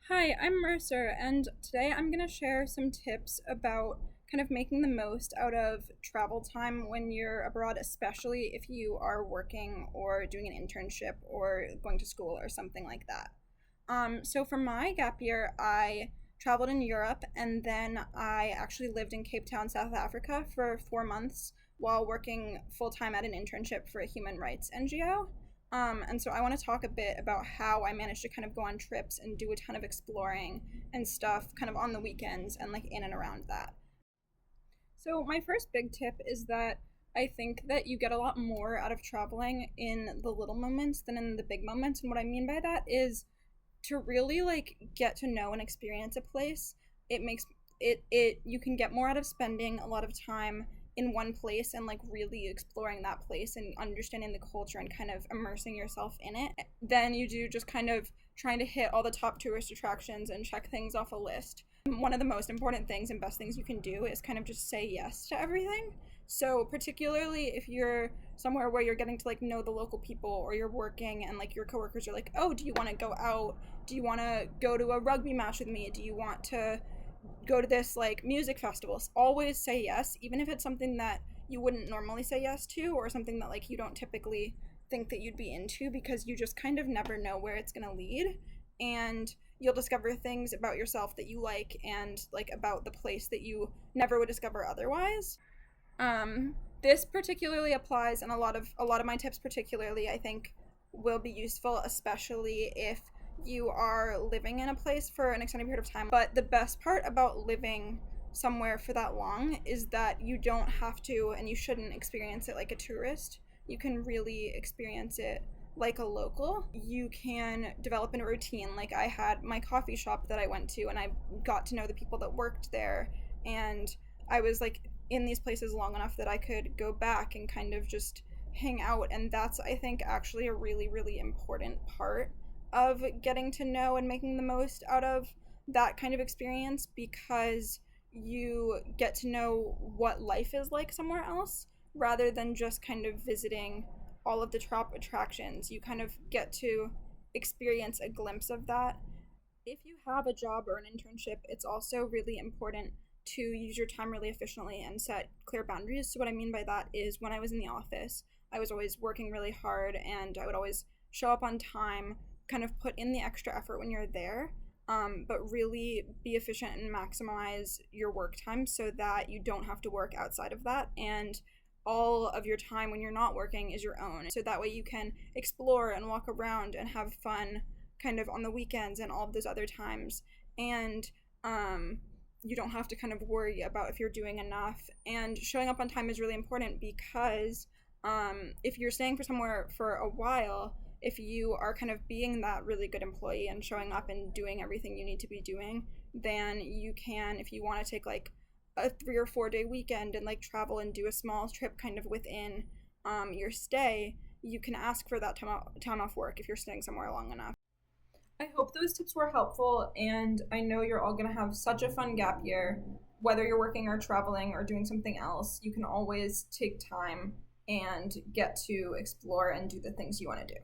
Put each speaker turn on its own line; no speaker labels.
Hi, I'm Mercer, and today I'm going to share some tips about kind of making the most out of travel time when you're abroad, especially if you are working or doing an internship or going to school or something like that. So for my gap year, I traveled in Europe and then I actually lived in Cape Town, South Africa for 4 months while working full time at an internship for a human rights NGO. And so I want to talk a bit about how I managed to kind of go on trips and do a ton of exploring and stuff kind of on the weekends and like in and around that. So, my first big tip is that I think that you get a lot more out of traveling in the little moments than in the big moments. And what I mean by that is to really like get to know and experience a place. It makes it you can get more out of spending a lot of time in one place and like really exploring that place and understanding the culture and kind of immersing yourself in it than you do just kind of trying to hit all the top tourist attractions and check things off a list. One of the most important things and best things you can do is kind of just say yes to everything. So particularly if you're somewhere where you're getting to like know the local people or you're working and like your coworkers are like, "Oh, do you want to go out? Do you want to go to a rugby match with me? Do you want to go to this like music festivals?" Always say yes, even if it's something that you wouldn't normally say yes to or something that like you don't typically think that you'd be into, because you just kind of never know where it's going to lead, and you'll discover things about yourself that you like and like about the place that you never would discover otherwise. This particularly applies, and a lot of my tips particularly I think will be useful, especially if you are living in a place for an extended period of time. But the best part about living somewhere for that long is that you don't have to and you shouldn't experience it like a tourist. You can really experience it like a local. You can develop a routine. Like I had my coffee shop that I went to and I got to know the people that worked there, and I was like in these places long enough that I could go back and kind of just hang out. And that's, I think, actually a really, really important part of getting to know and making the most out of that kind of experience, because you get to know what life is like somewhere else rather than just kind of visiting all of the top attractions. You kind of get to experience a glimpse of that. If you have a job or an internship, it's also really important to use your time really efficiently and set clear boundaries. So, what I mean by that is when I was in the office, I was always working really hard and I would always show up on time, kind of put in the extra effort when you're there, but really be efficient and maximize your work time so that you don't have to work outside of that. And all of your time when you're not working is your own. So that way you can explore and walk around and have fun kind of on the weekends and all of those other times. And you don't have to kind of worry about if you're doing enough. And showing up on time is really important because if you're staying for somewhere for a while, if you are kind of being that really good employee and showing up and doing everything you need to be doing, then you can, if you want to take like a 3 or 4 day weekend and like travel and do a small trip kind of within your stay, you can ask for that time off work if you're staying somewhere long enough. I hope those tips were helpful, and I know you're all going to have such a fun gap year. Whether you're working or traveling or doing something else, you can always take time and get to explore and do the things you want to do.